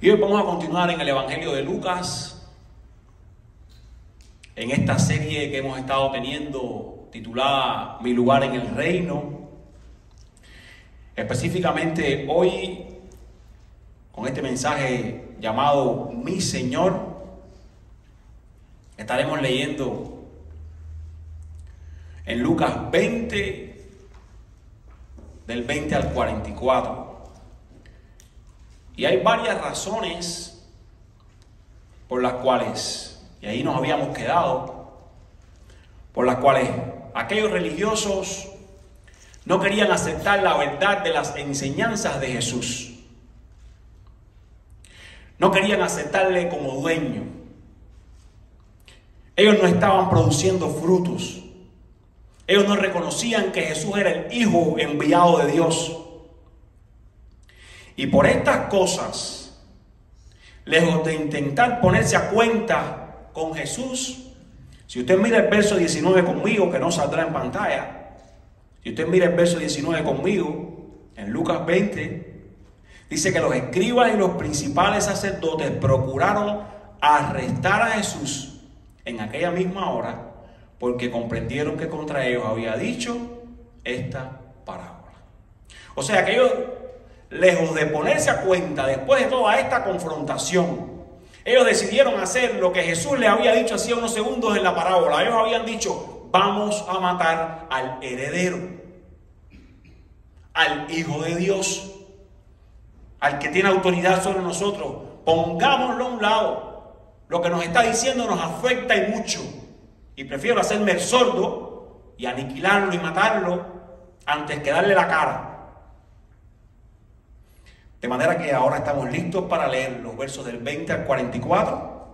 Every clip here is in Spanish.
Y hoy vamos a continuar en el Evangelio de Lucas, en esta serie que hemos estado teniendo titulada Mi lugar en el reino. Específicamente hoy, con este mensaje llamado Mi Señor, estaremos leyendo en Lucas 20, del 20 al 44. Y hay varias razones por las cuales, y ahí nos habíamos quedado, por las cuales aquellos religiosos no querían aceptar la verdad de las enseñanzas de Jesús. No querían aceptarle como dueño. Ellos no estaban produciendo frutos. Ellos no reconocían que Jesús era el Hijo enviado de Dios. Y por estas cosas, lejos de intentar ponerse a cuenta con Jesús, si usted mira el verso 19 conmigo, que no saldrá en pantalla, si usted mira el verso 19 conmigo, en Lucas 20, dice que los escribas y los principales sacerdotes procuraron arrestar a Jesús en aquella misma hora, porque comprendieron que contra ellos había dicho esta parábola. O sea que ellos, lejos de ponerse a cuenta después de toda esta confrontación, ellos decidieron hacer lo que Jesús les había dicho hacía unos segundos en la parábola. Ellos habían dicho: vamos a matar al heredero, al Hijo de Dios, al que tiene autoridad sobre nosotros. Pongámoslo a un lado. Lo que nos está diciendo nos afecta y mucho, y prefiero hacerme el sordo y aniquilarlo y matarlo antes que darle la cara. De manera que ahora estamos listos para leer los versos del 20 al 44.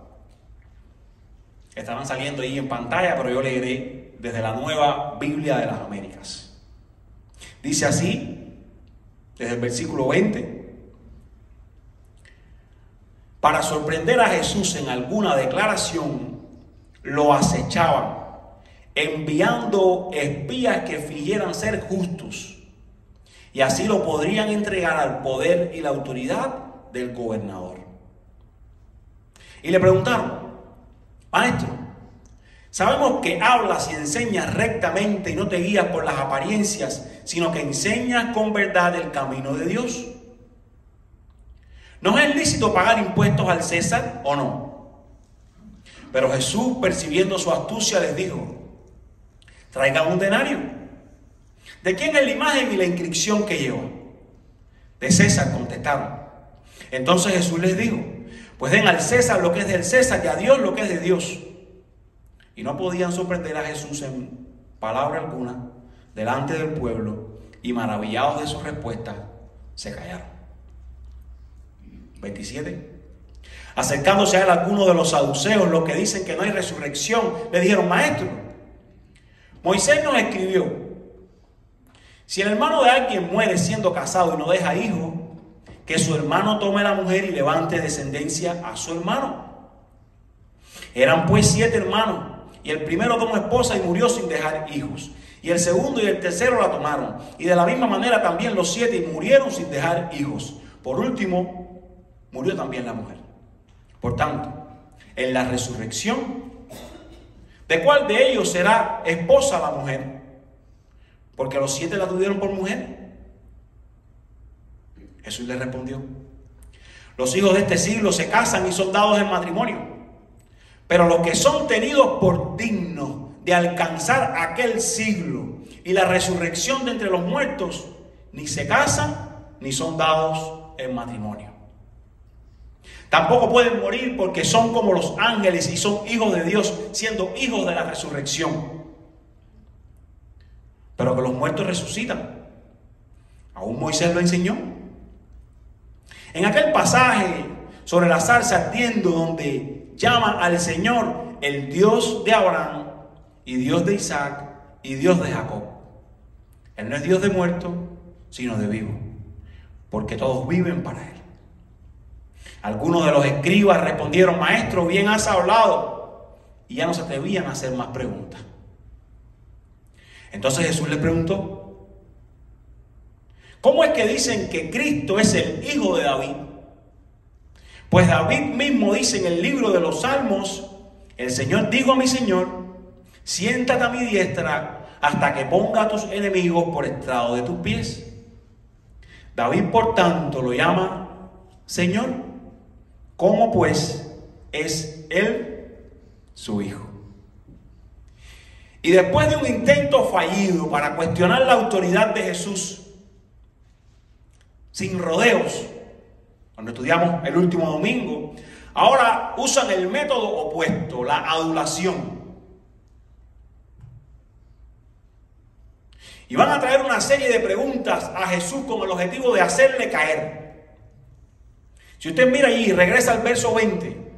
Estaban saliendo ahí en pantalla, pero yo leeré desde la Nueva Biblia de las Américas. Dice así, desde el versículo 20: para sorprender a Jesús en alguna declaración, lo acechaban, enviando espías que fingieran ser justos, y así lo podrían entregar al poder y la autoridad del gobernador. Y le preguntaron: maestro, sabemos que hablas y enseñas rectamente y no te guías por las apariencias, sino que enseñas con verdad el camino de Dios. ¿No es lícito pagar impuestos al César o no? Pero Jesús, percibiendo su astucia, les dijo: traigan un denario. ¿De quién es la imagen y la inscripción que lleva? De César, contestaron. Entonces Jesús les dijo: pues den al César lo que es del César y a Dios lo que es de Dios. Y no podían sorprender a Jesús en palabra alguna delante del pueblo, y maravillados de su respuesta, se callaron. 27. Acercándose a él algunos de los saduceos, los que dicen que no hay resurrección, le dijeron: maestro, Moisés nos escribió: si el hermano de alguien muere siendo casado y no deja hijo, que su hermano tome la mujer y levante descendencia a su hermano. Eran pues 7 hermanos, y el primero tomó esposa y murió sin dejar hijos. Y el segundo y el tercero la tomaron, y de la misma manera también los 7, y murieron sin dejar hijos. Por último, murió también la mujer. Por tanto, en la resurrección, ¿de cuál de ellos será esposa la mujer? Porque los 7 la tuvieron por mujer. Jesús le respondió: los hijos de este siglo se casan y son dados en matrimonio, pero los que son tenidos por dignos de alcanzar aquel siglo y la resurrección de entre los muertos, ni se casan ni son dados en matrimonio. Tampoco pueden morir, porque son como los ángeles y son hijos de Dios, siendo hijos de la resurrección. Pero que los muertos resucitan, aún Moisés lo enseñó. En aquel pasaje sobre la zarza ardiendo, donde llama al Señor el Dios de Abraham y Dios de Isaac y Dios de Jacob. Él no es Dios de muertos, sino de vivos, porque todos viven para Él. Algunos de los escribas respondieron: maestro, bien has hablado. Y ya no se atrevían a hacer más preguntas. Entonces Jesús les preguntó: ¿cómo es que dicen que Cristo es el hijo de David? Pues David mismo dice en el libro de los Salmos: el Señor dijo a mi Señor, siéntate a mi diestra hasta que ponga a tus enemigos por estrado de tus pies. David, por tanto, lo llama Señor. ¿Cómo pues es él su hijo? Y después de un intento fallido para cuestionar la autoridad de Jesús, sin rodeos, cuando estudiamos el último domingo, ahora usan el método opuesto, la adulación. Y van a traer una serie de preguntas a Jesús con el objetivo de hacerle caer. Si usted mira allí y regresa al verso 20,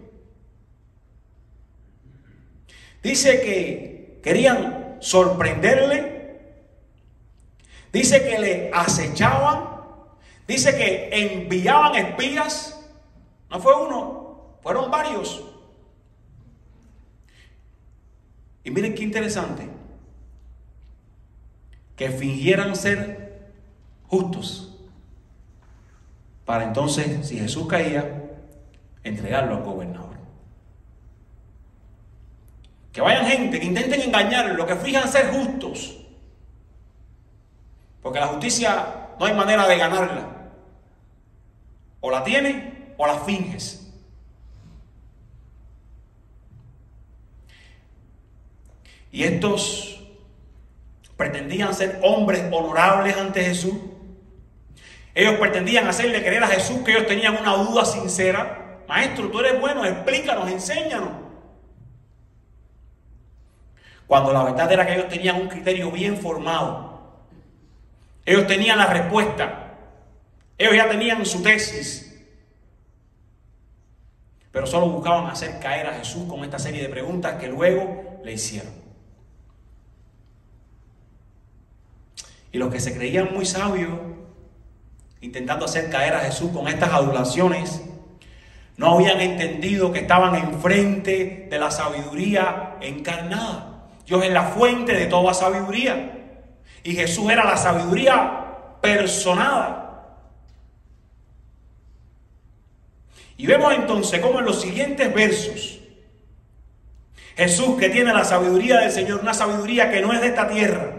dice que querían sorprenderle, dice que le acechaban, dice que enviaban espías. No fue uno, fueron varios. Y miren qué interesante, que fingieran ser justos para entonces, si Jesús caía, entregarlo al gobernador. Que vayan gente que intenten engañarlo, que finjan ser justos, porque la justicia no hay manera de ganarla. O la tienes o la finges. Y estos pretendían ser hombres honorables ante Jesús. Ellos pretendían hacerle creer a Jesús que ellos tenían una duda sincera. Maestro, tú eres bueno, explícanos, enséñanos. Cuando la verdad era que ellos tenían un criterio bien formado. Ellos tenían la respuesta. Ellos ya tenían su tesis. Pero solo buscaban hacer caer a Jesús con esta serie de preguntas que luego le hicieron. Y los que se creían muy sabios, intentando hacer caer a Jesús con estas adulaciones, no habían entendido que estaban enfrente de la sabiduría encarnada. Dios es la fuente de toda sabiduría. Y Jesús era la sabiduría personada. Y vemos entonces cómo en los siguientes versos, Jesús, que tiene la sabiduría del Señor, una sabiduría que no es de esta tierra,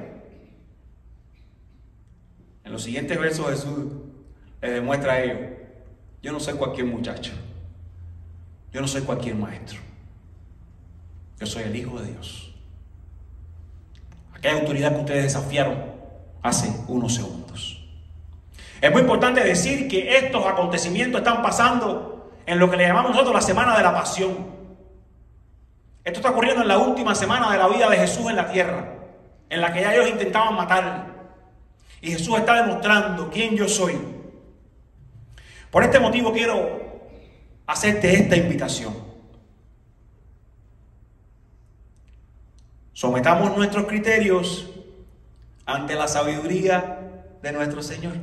en los siguientes versos Jesús les demuestra a ellos: yo no soy cualquier muchacho, yo no soy cualquier maestro, yo soy el Hijo de Dios. Aquella autoridad que ustedes desafiaron hace unos segundos. Es muy importante decir que estos acontecimientos están pasando en lo que le llamamos nosotros la semana de la pasión. Esto está ocurriendo en la última semana de la vida de Jesús en la tierra, en la que ya ellos intentaban matarle. Y Jesús está demostrando quién yo soy. Por este motivo quiero hacerte esta invitación. Sometamos nuestros criterios ante la sabiduría de nuestro Señor.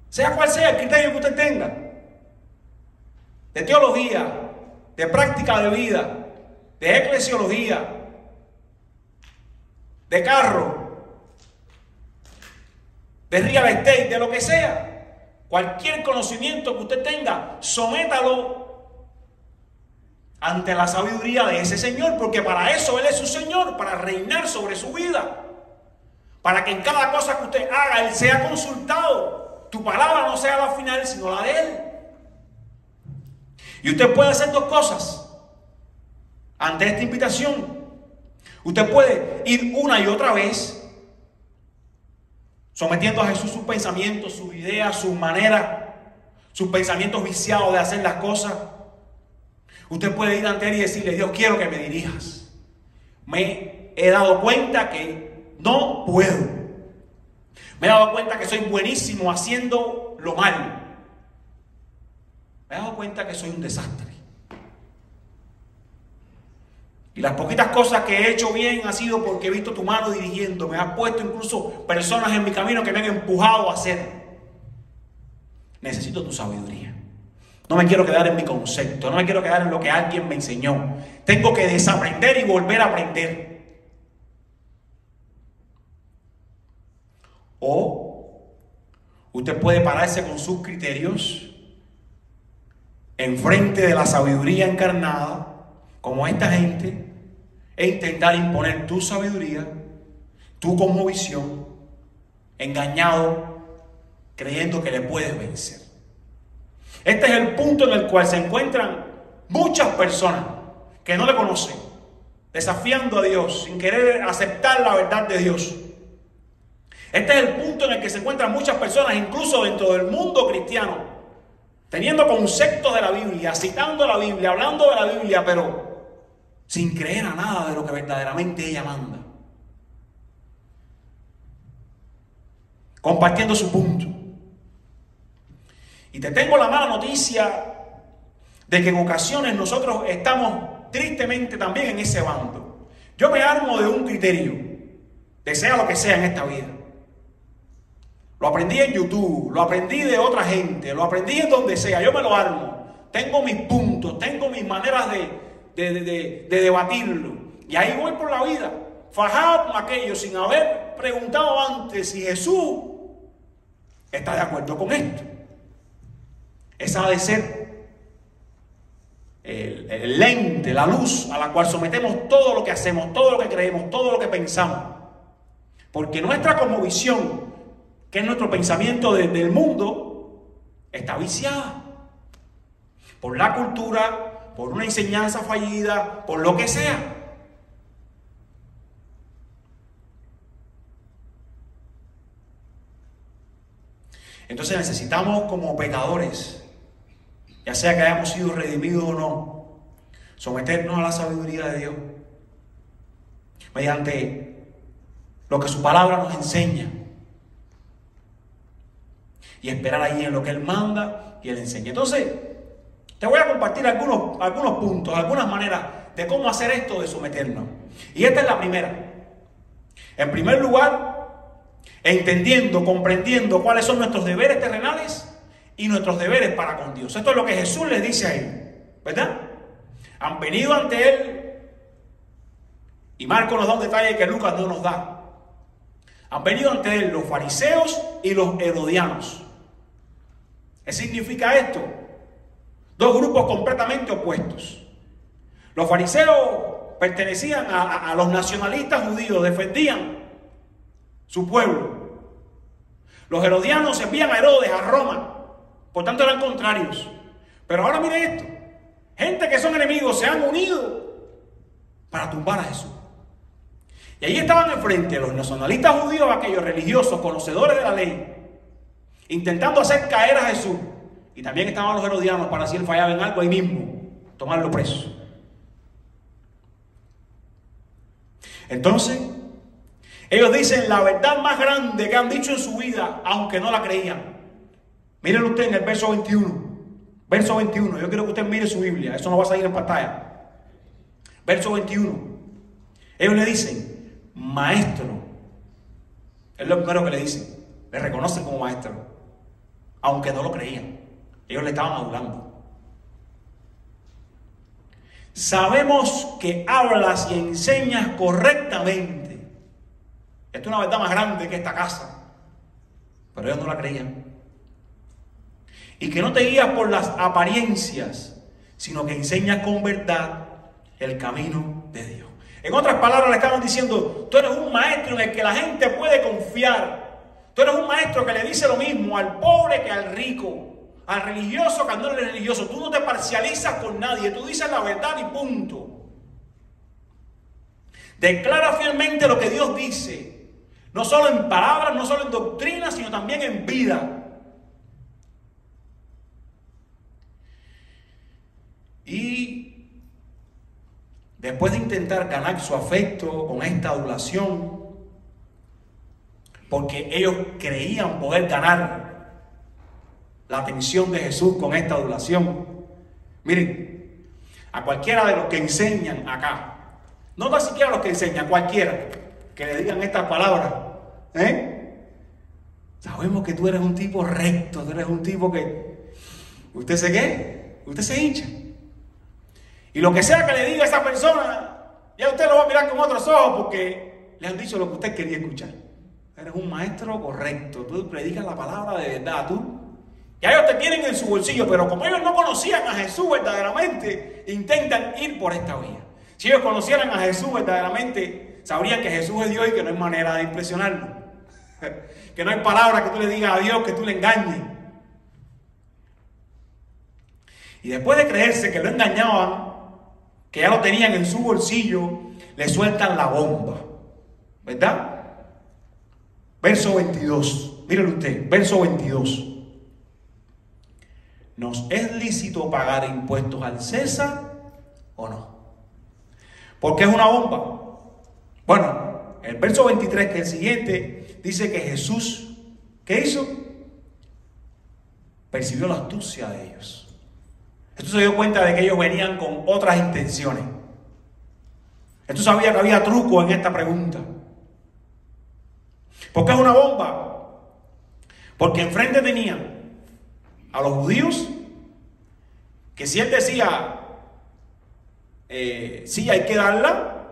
Sea cual sea el criterio que usted tenga, de teología, de práctica de vida, de eclesiología, de carro, de real estate, de lo que sea, cualquier conocimiento que usted tenga, sométalo ante la sabiduría de ese Señor, porque para eso Él es su Señor, para reinar sobre su vida, para que en cada cosa que usted haga Él sea consultado. Tu palabra no sea la final, sino la de Él. Y usted puede hacer dos cosas ante esta invitación. Usted puede ir una y otra vez sometiendo a Jesús sus pensamientos, sus ideas, sus maneras, sus pensamientos viciados de hacer las cosas. Usted puede ir ante Él y decirle: Dios, quiero que me dirijas. Me he dado cuenta que no puedo. Me he dado cuenta que soy buenísimo haciendo lo mal. Me he dado cuenta que soy un desastre. Y las poquitas cosas que he hecho bien ha sido porque he visto tu mano dirigiendo. Me has puesto incluso personas en mi camino que me han empujado a hacer. Necesito tu sabiduría. No me quiero quedar en mi concepto. No me quiero quedar en lo que alguien me enseñó. Tengo que desaprender y volver a aprender. Usted puede pararse con sus criterios enfrente de la sabiduría encarnada, como esta gente, e intentar imponer tu sabiduría, tu cosmovisión, engañado, creyendo que le puedes vencer. Este es el punto en el cual se encuentran muchas personas que no le conocen, desafiando a Dios, sin querer aceptar la verdad de Dios. Este es el punto en el que se encuentran muchas personas, incluso dentro del mundo cristiano, teniendo conceptos de la Biblia, citando la Biblia, hablando de la Biblia, pero sin creer a nada de lo que verdaderamente ella manda. Compartiendo su punto. Y te tengo la mala noticia de que en ocasiones nosotros estamos tristemente también en ese bando. Yo me armo de un criterio, de sea lo que sea en esta vida. Lo aprendí en YouTube, lo aprendí de otra gente, lo aprendí en donde sea, yo me lo armo. Tengo mis puntos, tengo mis maneras de debatirlo. Y ahí voy por la vida, fajado con aquello, sin haber preguntado antes si Jesús está de acuerdo con esto. Esa ha de ser el lente, la luz a la cual sometemos todo lo que hacemos, todo lo que creemos, todo lo que pensamos. Porque nuestra cosmovisión, que es nuestro pensamiento del mundo, está viciada por la cultura, por una enseñanza fallida, por lo que sea. Entonces necesitamos, como pecadores, ya sea que hayamos sido redimidos o no, someternos a la sabiduría de Dios mediante lo que su palabra nos enseña y esperar ahí en lo que Él manda y Él enseña. Entonces, te voy a compartir algunos puntos, algunas maneras de cómo hacer esto de someternos. Y esta es la primera. En primer lugar, entendiendo, comprendiendo cuáles son nuestros deberes terrenales y nuestros deberes para con Dios. Esto es lo que Jesús les dice a él, ¿verdad? Han venido ante Él, y Marcos nos da un detalle que Lucas no nos da. Han venido ante Él los fariseos y los herodianos. ¿Qué significa esto? Dos grupos completamente opuestos. Los fariseos pertenecían a los nacionalistas judíos, defendían su pueblo. Los herodianos envían a Herodes, a Roma, por tanto eran contrarios. Pero ahora mire esto, gente que son enemigos se han unido para tumbar a Jesús. Y ahí estaban enfrente los nacionalistas judíos, aquellos religiosos, conocedores de la ley, intentando hacer caer a Jesús. Y también estaban los herodianos para, si él fallaba en algo, ahí mismo tomarlo preso. Entonces, ellos dicen la verdad más grande que han dicho en su vida, aunque no la creían. Mírenlo usted en el verso 21. Verso 21. Yo quiero que usted mire su Biblia. Eso no va a salir en pantalla. Verso 21. Ellos le dicen, maestro. Es lo primero que le dicen. Le reconocen como maestro. Aunque no lo creían. Ellos le estaban hablando. Sabemos que hablas y enseñas correctamente. Esto es una verdad más grande que esta casa. Pero ellos no la creían. Y que no te guías por las apariencias, sino que enseñas con verdad el camino de Dios. En otras palabras, le estamos diciendo, tú eres un maestro en el que la gente puede confiar. Tú eres un maestro que le dice lo mismo al pobre que al rico, al religioso que al no religioso. Tú no te parcializas con nadie, tú dices la verdad y punto. Declara fielmente lo que Dios dice, no solo en palabras, no solo en doctrina, sino también en vida. Y después de intentar ganar su afecto con esta adulación, porque ellos creían poder ganar la atención de Jesús con esta adulación, miren, a cualquiera de los que enseñan acá, no tan siquiera los que enseñan, cualquiera que le digan estas palabras, sabemos que tú eres un tipo recto, tú eres un tipo que usted se qué, usted se hincha. Y lo que sea que le diga a esa persona, ya usted lo va a mirar con otros ojos porque le han dicho lo que usted quería escuchar. eres un maestro correcto, tú predicas la palabra de verdad, tú. Ya ellos te tienen en su bolsillo, pero como ellos no conocían a Jesús verdaderamente, intentan ir por esta vía. Si ellos conocieran a Jesús verdaderamente, sabrían que Jesús es Dios y que no hay manera de impresionarlo. Que no hay palabra que tú le digas a Dios, que tú le engañes. Y después de creerse que lo engañaban, que ya lo tenían en su bolsillo, le sueltan la bomba. ¿Verdad? Verso 22. Mírenlo usted, verso 22. ¿Nos es lícito pagar impuestos al César o no? ¿Por qué es una bomba? Bueno, el verso 23, que es el siguiente, dice que Jesús, ¿qué hizo? Percibió la astucia de ellos. Esto se dio cuenta de que ellos venían con otras intenciones. Esto sabía que había truco en esta pregunta. ¿Por qué es una bomba? Porque enfrente tenían a los judíos, que si él decía, sí, hay que darla,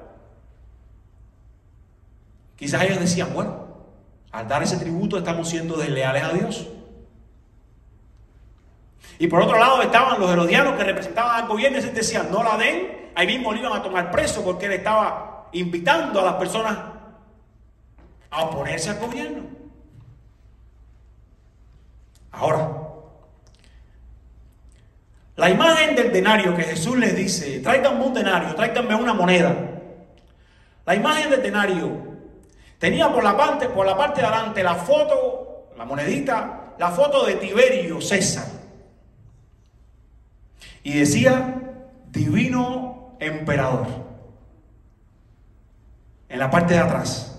quizás ellos decían, bueno, al dar ese tributo estamos siendo desleales a Dios. Y por otro lado estaban los herodianos que representaban al gobierno y decían, no la den, ahí mismo lo iban a tomar preso porque él estaba invitando a las personas a oponerse al gobierno. Ahora, la imagen del denario que Jesús les dice, tráiganme un denario, tráiganme una moneda. La imagen del denario tenía por la parte de adelante la foto, la monedita, la foto de Tiberio César. Y decía, divino emperador. En la parte de atrás.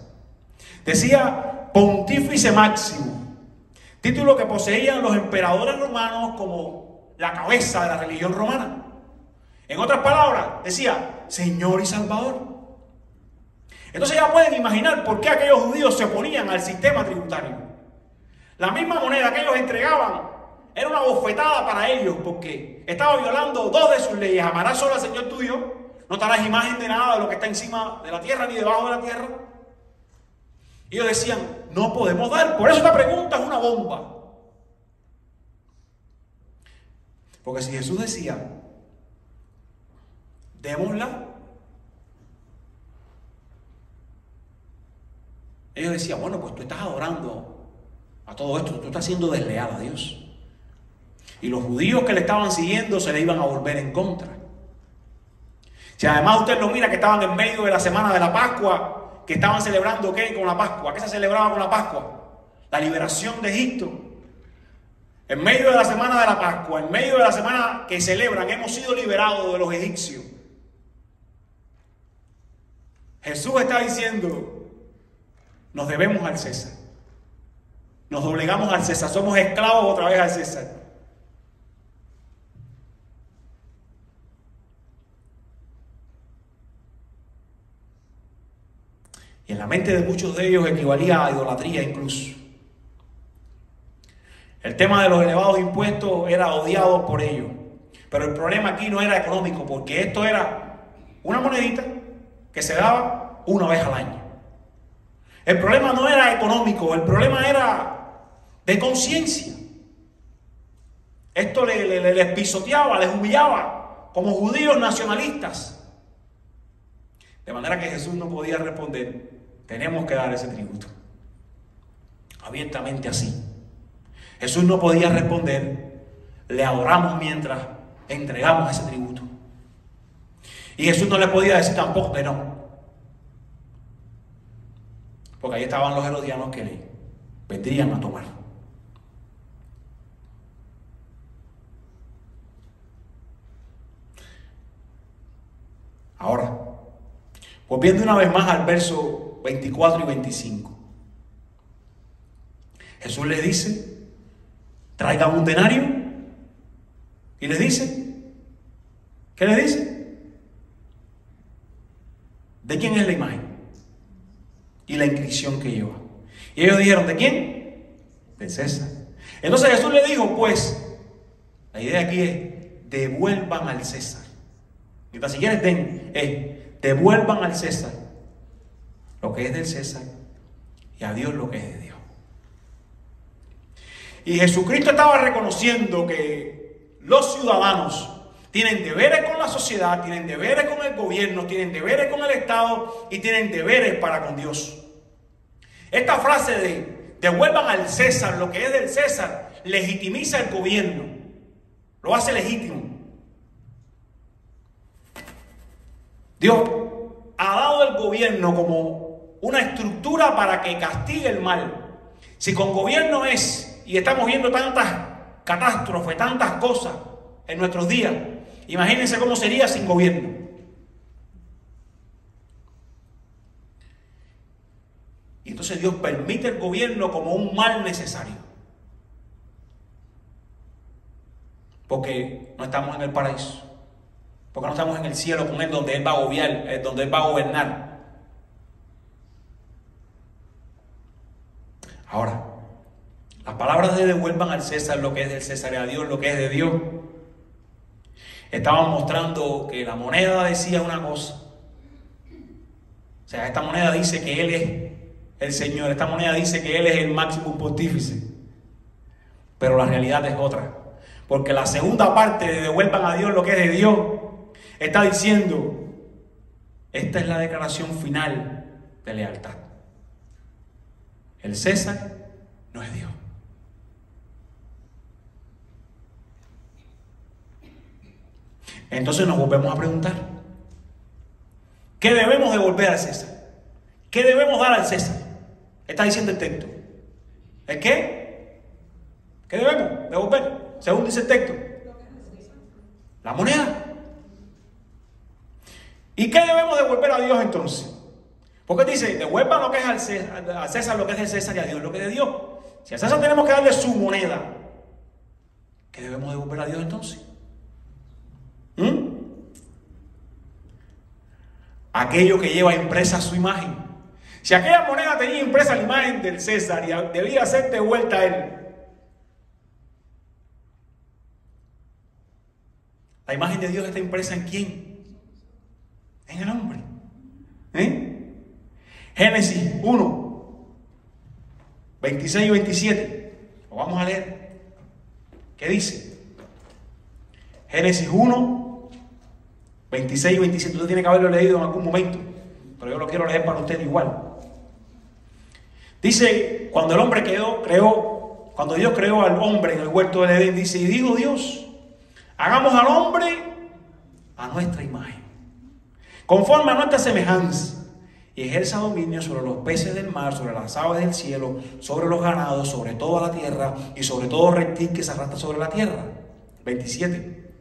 Decía, pontífice máximo. Título que poseían los emperadores romanos como la cabeza de la religión romana. En otras palabras, decía, Señor y Salvador. Entonces ya pueden imaginar por qué aquellos judíos se oponían al sistema tributario. La misma moneda que ellos entregaban era una bofetada para ellos, porque estaba violando dos de sus leyes. Amarás solo al Señor tu Dios, no te harás imagen de nada de lo que está encima de la tierra ni debajo de la tierra. Y ellos decían, no podemos dar. Por eso esta pregunta es una bomba. Porque si Jesús decía, démosla, ellos decían, bueno, pues tú estás adorando a todo esto, tú estás siendo desleal a Dios. Y los judíos que le estaban siguiendo se le iban a volver en contra. Si además usted lo mira que estaban en medio de la semana de la Pascua, que estaban celebrando ¿qué? Con la Pascua. ¿Qué se celebraba con la Pascua? La liberación de Egipto. En medio de la semana de la Pascua, en medio de la semana que celebran, hemos sido liberados de los egipcios. Jesús está diciendo, nos debemos al César. Nos doblegamos al César, somos esclavos otra vez al César. Y en la mente de muchos de ellos equivalía a idolatría incluso. El tema de los elevados impuestos era odiado por ellos. Pero el problema aquí no era económico, porque esto era una monedita que se daba una vez al año. El problema no era económico, el problema era de conciencia. Esto les pisoteaba, les humillaba como judíos nacionalistas. De manera que Jesús no podía responder, tenemos que dar ese tributo. Abiertamente así. Jesús no podía responder, le adoramos mientras entregamos ese tributo. Y Jesús no le podía decir tampoco que no. Porque ahí estaban los herodianos que le vendrían a tomar. Ahora, volviendo una vez más al verso 24 y 25. Jesús les dice, traigan un denario. Y les dice, ¿qué les dice? ¿De quién es la imagen? Y la inscripción que lleva. Y ellos dijeron, ¿de quién? De César. Entonces Jesús le dijo, pues, la idea aquí es, devuelvan al César. Mientras si quieres den, devuelvan al César lo que es del César y a Dios lo que es de Dios. Y Jesucristo estaba reconociendo que los ciudadanos tienen deberes con la sociedad, tienen deberes con el gobierno, tienen deberes con el Estado y tienen deberes para con Dios. Esta frase de devuelvan al César lo que es del César legitimiza el gobierno, lo hace legítimo. Dios ha dado al gobierno como una estructura para que castigue el mal. Si con gobierno es, y estamos viendo tantas catástrofes, tantas cosas en nuestros días, imagínense cómo sería sin gobierno. Y entonces Dios permite el gobierno como un mal necesario. Porque no estamos en el paraíso. Porque no estamos en el cielo con Él, donde Él va a gobernar, donde Él va a gobernar. Ahora, las palabras de devuelvan al César lo que es del César y a Dios lo que es de Dios, estaban mostrando que la moneda decía una cosa. O sea, esta moneda dice que Él es el Señor, esta moneda dice que Él es el máximo pontífice. Pero la realidad es otra. Porque la segunda parte de devuelvan a Dios lo que es de Dios está diciendo, esta es la declaración final de lealtad. El César no es Dios. Entonces nos volvemos a preguntar, ¿qué debemos devolver al César? ¿Qué debemos dar al César? Está diciendo el texto. ¿El qué? ¿Qué debemos devolver? Según dice el texto. La moneda. ¿Y qué debemos devolver a Dios entonces? Porque dice, devuelvan lo que es al César lo que es del César y a Dios lo que es de Dios. Si al César tenemos que darle su moneda, ¿qué debemos devolver a Dios entonces? Aquello que lleva impresa su imagen. Si aquella moneda tenía impresa la imagen del César y debía ser devuelta a él, la imagen de Dios está impresa ¿en quién? En el hombre. Génesis 1, 26 y 27. Lo vamos a leer. ¿Qué dice? Génesis 1, 26 y 27. Usted tiene que haberlo leído en algún momento, pero yo lo quiero leer para usted igual. Dice, cuando Dios creó al hombre en el huerto del Edén, dice, y dijo Dios, hagamos al hombre a nuestra imagen, conforme a nuestra semejanza, y ejerza dominio sobre los peces del mar, sobre las aves del cielo, sobre los ganados, sobre toda la tierra, y sobre todo reptil que se arrastra sobre la tierra. 27.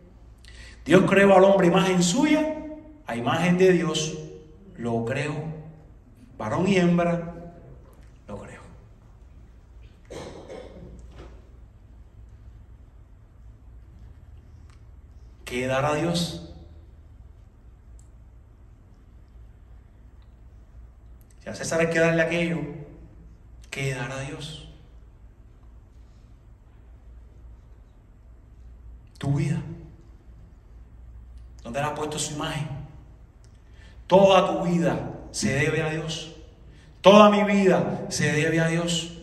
Dios creó al hombre imagen suya, a imagen de Dios lo creó, varón y hembra lo creó. ¿Qué dará Dios? Si a César hay que darle aquello, ¿qué dará Dios? Tu vida. ¿Dónde Él ha puesto su imagen? Toda tu vida se debe a Dios. Toda mi vida se debe a Dios.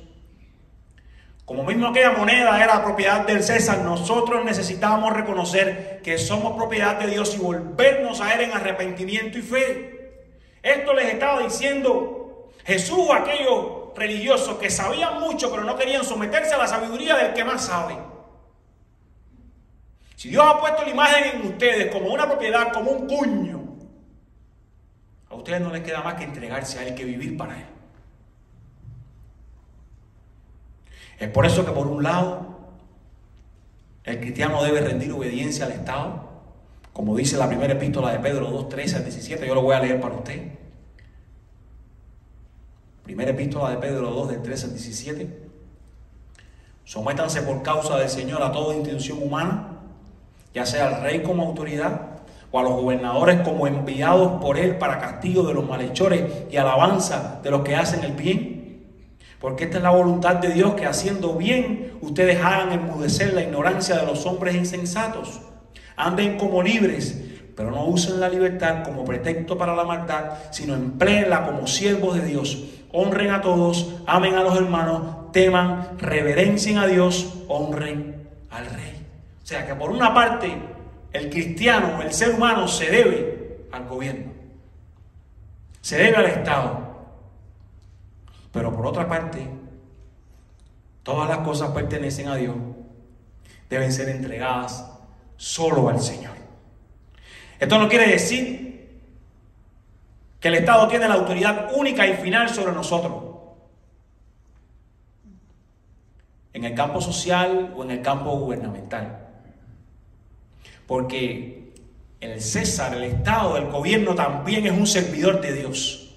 Como mismo aquella moneda era propiedad del César, nosotros necesitamos reconocer que somos propiedad de Dios y volvernos a Él en arrepentimiento y fe. Esto les estaba diciendo Jesús a aquellos religiosos que sabían mucho pero no querían someterse a la sabiduría del que más sabe. Si Dios ha puesto la imagen en ustedes como una propiedad, como un puño, a ustedes no les queda más que entregarse a Él, que vivir para Él. Es por eso que por un lado el cristiano debe rendir obediencia al Estado, como dice la primera epístola de Pedro 2, 13 al 17, yo lo voy a leer para usted. Primera epístola de Pedro 2, del 13 al 17. Sométanse por causa del Señor a toda institución humana, ya sea al rey como autoridad, o a los gobernadores como enviados por Él para castigo de los malhechores y alabanza de los que hacen el bien. Porque esta es la voluntad de Dios, que haciendo bien ustedes hagan enmudecer la ignorancia de los hombres insensatos. Anden como libres, pero no usen la libertad como pretexto para la maldad, sino empleenla como siervos de Dios. honren a todos, amen a los hermanos, teman, reverencien a Dios, honren al Rey. O sea que por una parte, el cristiano, el ser humano, se debe al gobierno, se debe al Estado. Pero por otra parte, todas las cosas pertenecen a Dios, deben ser entregadas solo al Señor. Esto no quiere decir que el Estado tiene la autoridad única y final sobre nosotros, en el campo social o en el campo gubernamental. Porque el César, el Estado, el gobierno también es un servidor de Dios.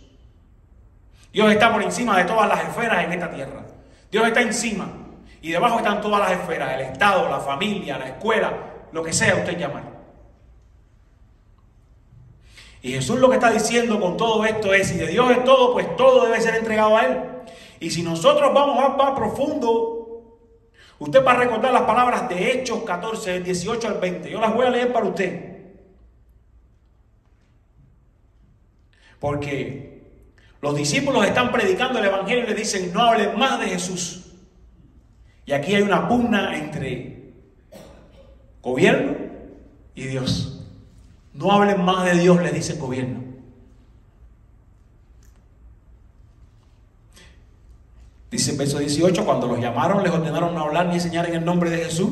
Dios está por encima de todas las esferas en esta tierra. Dios está encima y debajo están todas las esferas, el Estado, la familia, la escuela, lo que sea usted llamar. Y Jesús lo que está diciendo con todo esto es, si de Dios es todo, pues todo debe ser entregado a Él. Y si nosotros vamos más profundo, usted va a recordar las palabras de Hechos 14, del 18 al 20. Yo las voy a leer para usted. Porque los discípulos están predicando el Evangelio y les dicen, no hablen más de Jesús. Y aquí hay una pugna entre gobierno y Dios. No hablen más de Dios, les dice el gobierno. Dice el verso 18, cuando los llamaron, les ordenaron no hablar ni enseñar en el nombre de Jesús.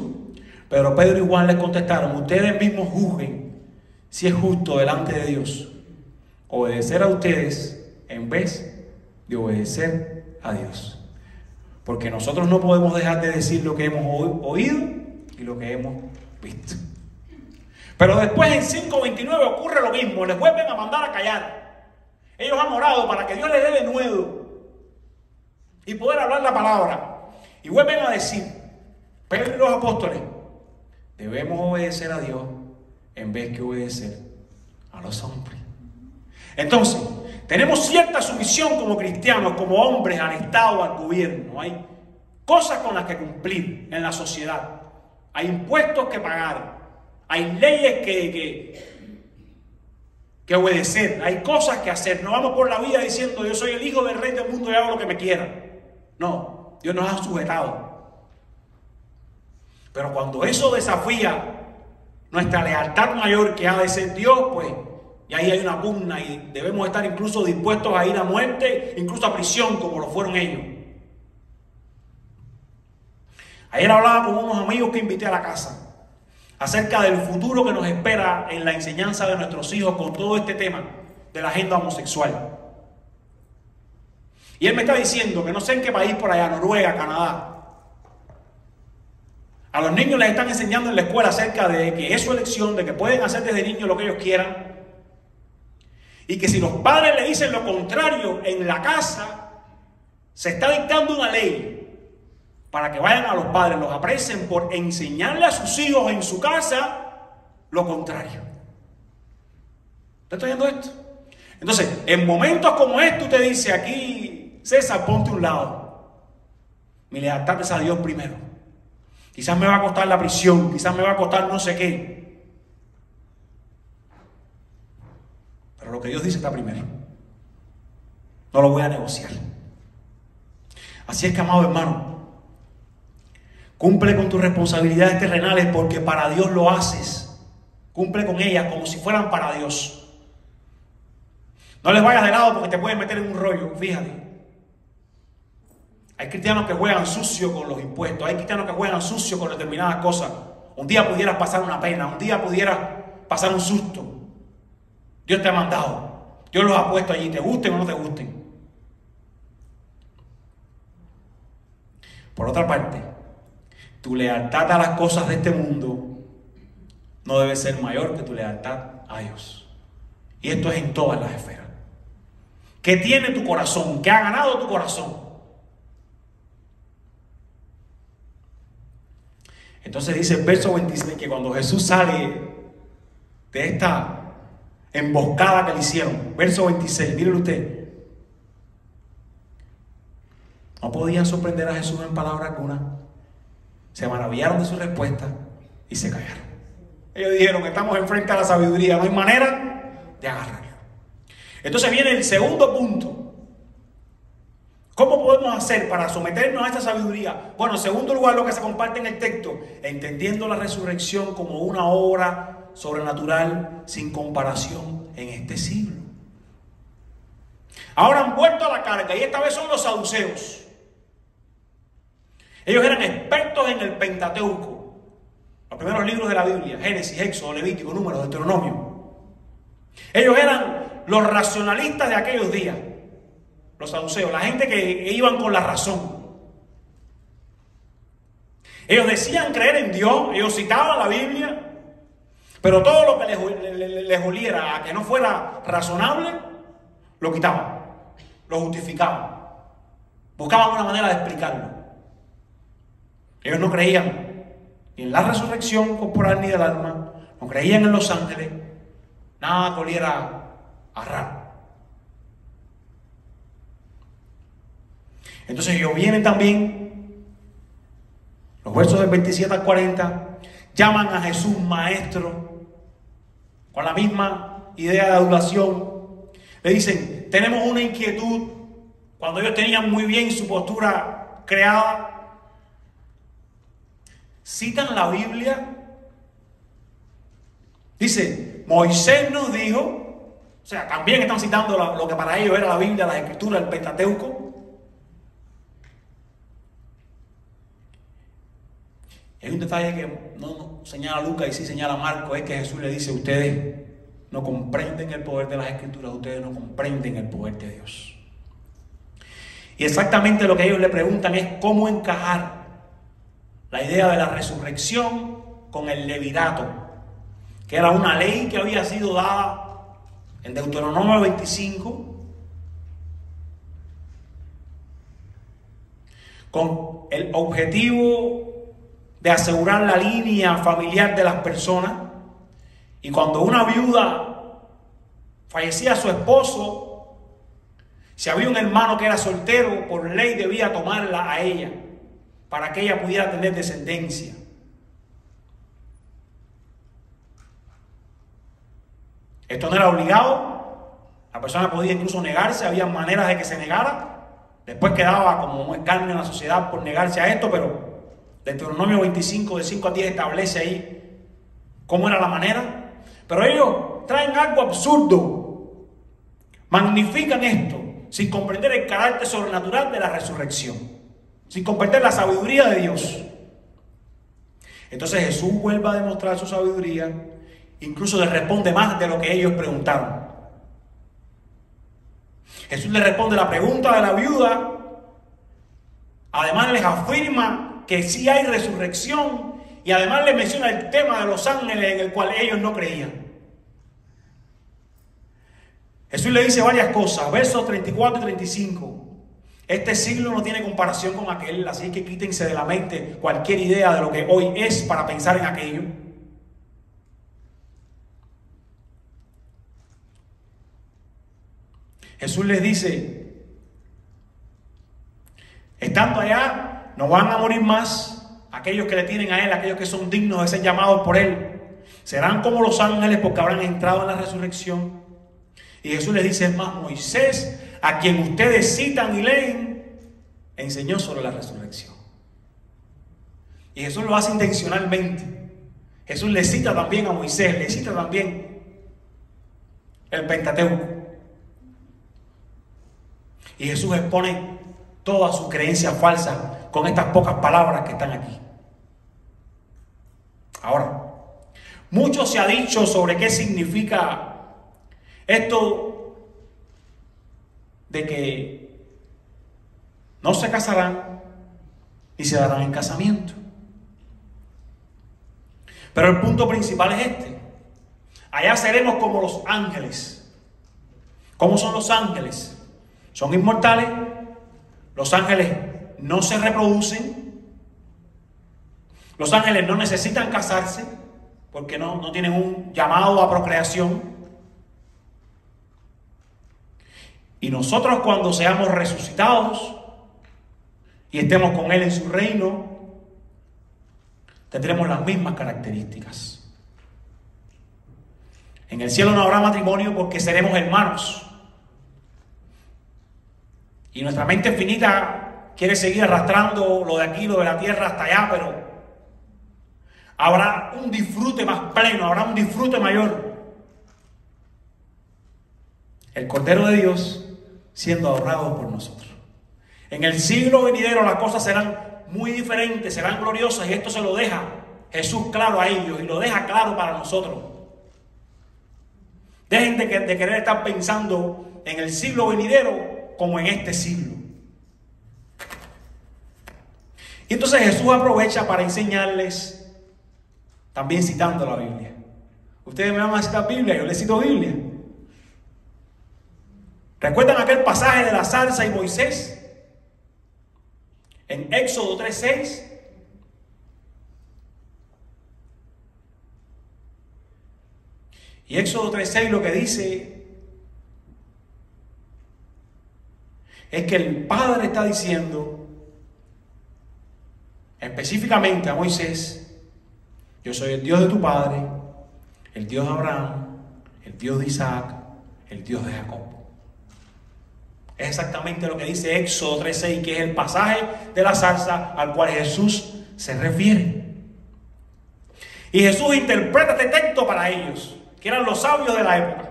Pero Pedro y Juan les contestaron, ustedes mismos juzguen si es justo delante de Dios obedecer a ustedes en vez de obedecer a Dios. Porque nosotros no podemos dejar de decir lo que hemos oído y lo que hemos visto. Pero después en 5:29 ocurre lo mismo, les vuelven a mandar a callar. Ellos han orado para que Dios les dé de nuevo y poder hablar la palabra. Y vuelven a decir, Pedro y los apóstoles, debemos obedecer a Dios en vez que obedecer a los hombres. Entonces, tenemos cierta sumisión como cristianos, como hombres, al Estado, al gobierno. Hay cosas con las que cumplir en la sociedad. Hay impuestos que pagar. Hay leyes que obedecer. Hay cosas que hacer. No vamos por la vida diciendo, yo soy el hijo del rey del mundo y hago lo que me quiera. No, Dios nos ha sujetado. Pero cuando eso desafía nuestra lealtad mayor, que ha de ser Dios, pues, y ahí hay una pugna y debemos estar incluso dispuestos a ir a muerte, incluso a prisión, como lo fueron ellos. Ayer hablaba con unos amigos que invité a la casa acerca del futuro que nos espera en la enseñanza de nuestros hijos con todo este tema de la agenda homosexual. Y él me está diciendo que no sé en qué país por allá, Noruega, Canadá, a los niños les están enseñando en la escuela acerca de que es su elección, de que pueden hacer desde niños lo que ellos quieran, y que si los padres le dicen lo contrario en la casa, se está dictando una ley para que vayan a los padres, los apresen por enseñarle a sus hijos en su casa lo contrario. ¿Usted está oyendo esto? Entonces, en momentos como este, usted dice aquí, César, ponte a un lado. Mi lealtad es a Dios primero. Quizás me va a costar la prisión, quizás me va a costar no sé qué. Pero lo que Dios dice está primero. No lo voy a negociar. Así es que, amado hermano, cumple con tus responsabilidades terrenales porque para Dios lo haces. Cumple con ellas como si fueran para Dios. No les vayas de lado porque te pueden meter en un rollo, fíjate. Hay cristianos que juegan sucio con los impuestos, hay cristianos que juegan sucio con determinadas cosas. Un día pudieras pasar una pena, un día pudieras pasar un susto. Dios te ha mandado, Dios los ha puesto allí, te gusten o no te gusten. Por otra parte, tu lealtad a las cosas de este mundo no debe ser mayor que tu lealtad a Dios. Y esto es en todas las esferas. ¿Qué tiene tu corazón? ¿Qué ha ganado tu corazón? Entonces dice el verso 26 que cuando Jesús sale de esta emboscada que le hicieron, verso 26, miren usted, no podían sorprender a Jesús en palabra alguna. Se maravillaron de su respuesta y se callaron. Ellos dijeron, estamos enfrente a la sabiduría, no hay manera de agarrarlo. Entonces viene el segundo punto ¿Cómo podemos hacer para someternos a esta sabiduría? Bueno, en segundo lugar, lo que se comparte en el texto, entendiendo la resurrección como una obra sobrenatural sin comparación en este siglo. Ahora han vuelto a la carga y esta vez son los saduceos. Ellos eran expertos en el Pentateuco, los primeros libros de la Biblia: Génesis, Éxodo, Levítico, Números, Deuteronomio. Ellos eran los racionalistas de aquellos días. Los saduceos, la gente que iban con la razón. Ellos decían creer en Dios, ellos citaban la Biblia, pero todo lo que les oliera a que no fuera razonable, lo quitaban, lo justificaban, buscaban una manera de explicarlo. Ellos no creían ni en la resurrección corporal ni del alma, no creían en los ángeles, nada que oliera a raro. Entonces ellos vienen también, los versos del 27 al 40, llaman a Jesús maestro, con la misma idea de adulación. Le dicen, tenemos una inquietud, cuando ellos tenían muy bien su postura creada. Citan la Biblia. Dice, Moisés nos dijo, o sea, también están citando lo que para ellos era la Biblia, las Escrituras, el Pentateuco. Hay un detalle que no señala Lucas y sí señala Marcos, es que Jesús le dice, ustedes no comprenden el poder de las Escrituras, ustedes no comprenden el poder de Dios. Y exactamente lo que ellos le preguntan es cómo encajar la idea de la resurrección con el levirato, que era una ley que había sido dada en Deuteronomio 25, con el objetivo de asegurar la línea familiar de las personas. Y cuando una viuda fallecía su esposo, si había un hermano que era soltero, por ley debía tomarla a ella para que ella pudiera tener descendencia. Esto no era obligado, la persona podía incluso negarse, había maneras de que se negara, después quedaba como un escarnio en la sociedad por negarse a esto, pero Deuteronomio 25, de 5 a 10, establece ahí cómo era la manera. Pero ellos traen algo absurdo, magnifican esto, sin comprender el carácter sobrenatural de la resurrección, sin comprender la sabiduría de Dios. Entonces Jesús vuelve a demostrar su sabiduría, incluso les responde más de lo que ellos preguntaron. Jesús les responde la pregunta de la viuda, además les afirma que sí hay resurrección, y además les menciona el tema de los ángeles en el cual ellos no creían. Jesús le dice varias cosas, versos 34 y 35. Este siglo no tiene comparación con aquel, así que quítense de la mente cualquier idea de lo que hoy es para pensar en aquello. Jesús les dice, estando allá, no van a morir más aquellos que le tienen a Él, aquellos que son dignos de ser llamados por Él. Serán como los ángeles porque habrán entrado en la resurrección. Y Jesús les dice, más Moisés, a quien ustedes citan y leen, enseñó sobre la resurrección. Y Jesús lo hace intencionalmente. Jesús le cita también a Moisés, le cita también el Pentateuco. Y Jesús expone todas sus creencias falsas con estas pocas palabras que están aquí. Ahora, mucho se ha dicho sobre qué significa esto de que no se casarán ni se darán en casamiento. Pero el punto principal es este: allá seremos como los ángeles. ¿Cómo son los ángeles? Son inmortales. Los ángeles no se reproducen. Los ángeles no necesitan casarse porque no tienen un llamado a procreación. Y nosotros, cuando seamos resucitados y estemos con Él en su reino, tendremos las mismas características. En el cielo no habrá matrimonio porque seremos hermanos. Y nuestra mente finita quiere seguir arrastrando lo de aquí, lo de la tierra hasta allá, pero habrá un disfrute más pleno, habrá un disfrute mayor. El Cordero de Dios siendo adorado por nosotros. En el siglo venidero las cosas serán muy diferentes, serán gloriosas, y esto se lo deja Jesús claro a ellos y lo deja claro para nosotros. Dejen de querer estar pensando en el siglo venidero como en este siglo. Y entonces Jesús aprovecha para enseñarles, también citando la Biblia. Ustedes me van a citar Biblia, yo les cito Biblia. ¿Recuerdan aquel pasaje de la zarza y Moisés? En Éxodo 3:6. Y Éxodo 3:6 lo que dice es que el Padre está diciendo específicamente a Moisés: yo soy el Dios de tu padre, el Dios de Abraham, el Dios de Isaac, el Dios de Jacob. Es exactamente lo que dice Éxodo 3:6, que es el pasaje de la zarza al cual Jesús se refiere. Y Jesús interpreta este texto para ellos, que eran los sabios de la época.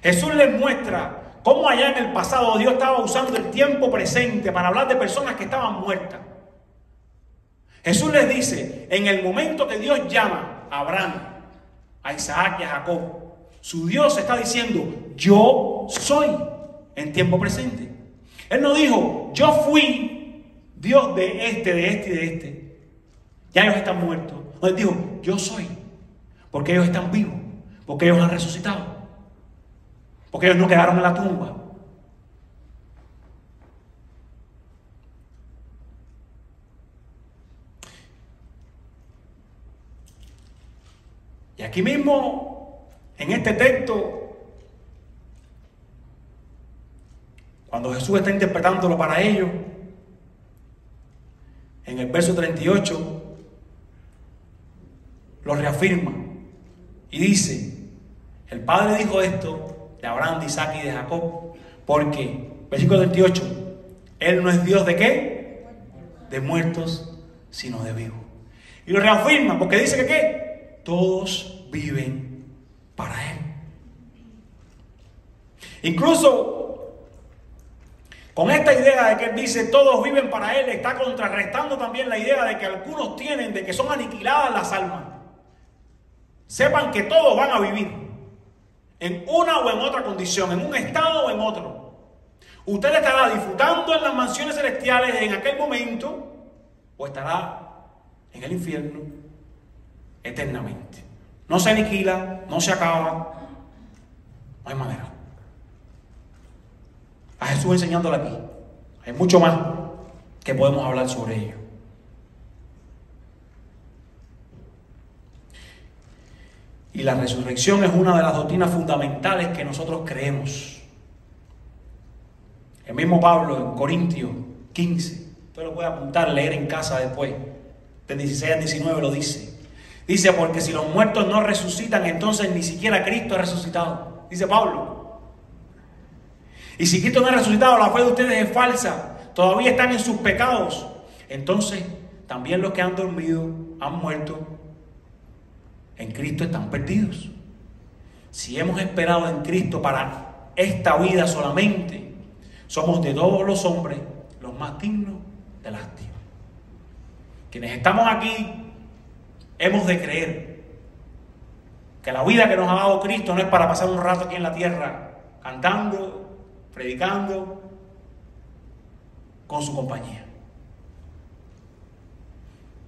Jesús les muestra cómo allá en el pasado Dios estaba usando el tiempo presente para hablar de personas que estaban muertas. Jesús les dice, en el momento que Dios llama a Abraham, a Isaac y a Jacob, su Dios está diciendo: yo soy, en tiempo presente. Él no dijo: yo fui Dios de este, de este y de este. Ya ellos están muertos. No, él dijo: yo soy, porque ellos están vivos, porque ellos han resucitado, porque ellos no quedaron en la tumba. Y aquí mismo, en este texto, cuando Jesús está interpretándolo para ellos, en el verso 38, lo reafirma y dice: el Padre dijo esto de Abraham, de Isaac y de Jacob, porque, versículo 38, Él no es Dios de ¿qué? De muertos, sino de vivos. Y lo reafirma porque dice que ¿qué? Todos viven para Él. Incluso con esta idea de que Él dice todos viven para Él, está contrarrestando también la idea de que algunos tienen de que son aniquiladas las almas. Sepan que todos van a vivir en una o en otra condición, en un estado o en otro. Usted estará disfrutando en las mansiones celestiales en aquel momento, o estará en el infierno eternamente. No se aniquila, no se acaba, no hay manera. A Jesús enseñándole aquí. Hay mucho más que podemos hablar sobre ello. Y la resurrección es una de las doctrinas fundamentales que nosotros creemos. El mismo Pablo en Corintios 15, usted lo puede apuntar, leer en casa después, del 16 al 19 lo dice. Dice: porque si los muertos no resucitan, entonces ni siquiera Cristo ha resucitado. Dice Pablo. Y si Cristo no ha resucitado, la fe de ustedes es falsa. Todavía están en sus pecados. Entonces, también los que han dormido, han muerto, en Cristo están perdidos. Si hemos esperado en Cristo para esta vida solamente, somos de todos los hombres los más dignos de lástima. Quienes estamos aquí, hemos de creer que la vida que nos ha dado Cristo no es para pasar un rato aquí en la tierra cantando, predicando, con su compañía.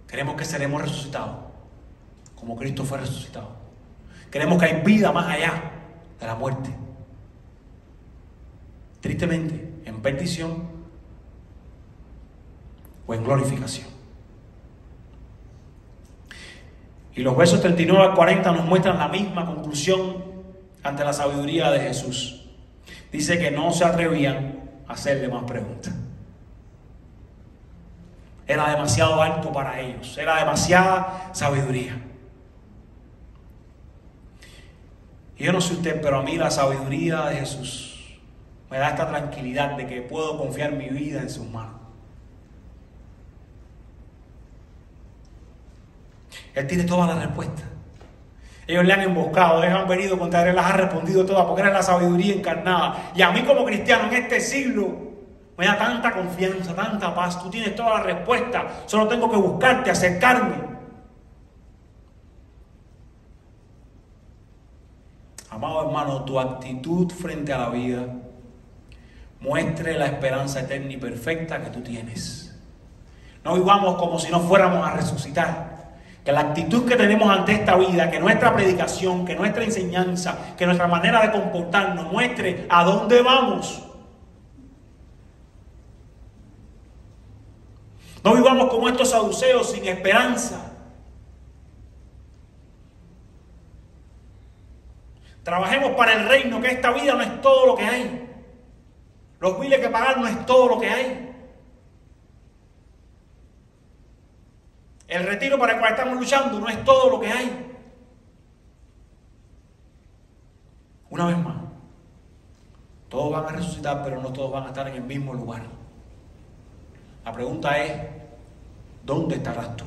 Creemos que seremos resucitados como Cristo fue resucitado. Creemos que hay vida más allá de la muerte. Tristemente, en perdición o en glorificación. Y los versos 39 al 40 nos muestran la misma conclusión ante la sabiduría de Jesús. Dice que no se atrevían a hacerle más preguntas. Era demasiado alto para ellos. Era demasiada sabiduría. Y yo no sé usted, pero a mí la sabiduría de Jesús me da esta tranquilidad de que puedo confiar mi vida en sus manos. Él tiene todas las respuestas. Ellos le han emboscado, ellos han venido contra él, las ha respondido todas, porque era la sabiduría encarnada. Y a mí como cristiano en este siglo me da tanta confianza, tanta paz. Tú tienes todas las respuestas, solo tengo que buscarte, acercarme. Amado hermano, tu actitud frente a la vida muestre la esperanza eterna y perfecta que tú tienes. No vivamos como si no fuéramos a resucitar. Que la actitud que tenemos ante esta vida, que nuestra predicación, que nuestra enseñanza, que nuestra manera de comportarnos muestre a dónde vamos. No vivamos como estos saduceos sin esperanza. Trabajemos para el reino, que esta vida no es todo lo que hay. Los biles que pagar no es todo lo que hay. El retiro para el cual estamos luchando no es todo lo que hay. Una vez más, todos van a resucitar, pero no todos van a estar en el mismo lugar. La pregunta es, ¿dónde estarás tú?